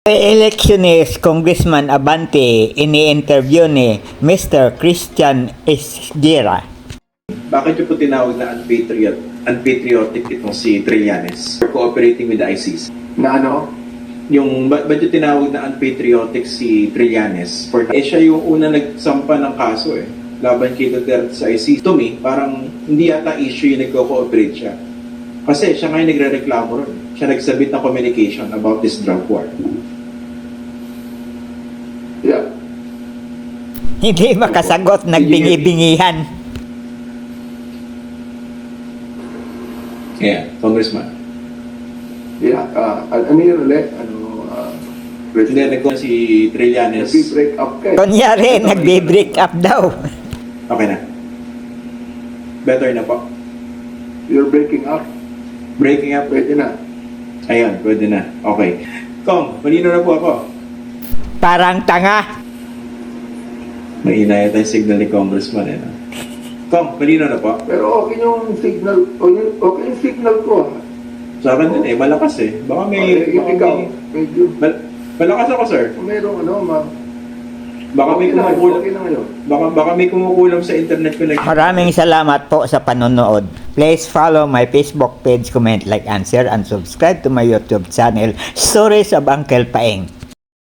Electionist Congressman Abante ini-interview ni Mr. Christian Esguera. Bakit yung po tinawag na unpatriotic itong si Trillanes for cooperating with the ICC? Na ano? Yung, ba't yung tinawag na unpatriotic si Trillanes? Siya yung una nagsampa ng kaso laban kay Duterte sa ICC. To me, parang hindi yata issue yung nagko-cooperate siya. Kasi siya ngayon nagre-reklamo ron. Siya nagsabit ng communication about this drug war. Yeah. Hindi makasagot, nagbingi-bingihan. Yeah, Congressman. Yeah. Ano yun ulit? Hindi, nagko si Trillanes. Nag-break up ka eh. Kunyari, nagbe-break up daw. Okay na. Better na po. You're breaking up. Breaking up. Pwede na. Ayun, pwede na. Okay. Kong, malino na po ako. Parang tanga. Mahina yata yung signal ni Congressman no? Kong, malino na po. Pero okay yung signal. Okay yung signal ko. Sa akin din malakas Baka may... Okay, ikaw. Medyo. Malakas ako, sir. Kung merong Baka may okay na, kumukulam. okay na ngayon. Baka may kumukulam sa internet ko na. Maraming salamat po sa panonood. Please follow my Facebook page, comment, like, and share, and subscribe to my YouTube channel, Stories of Uncle Paeng.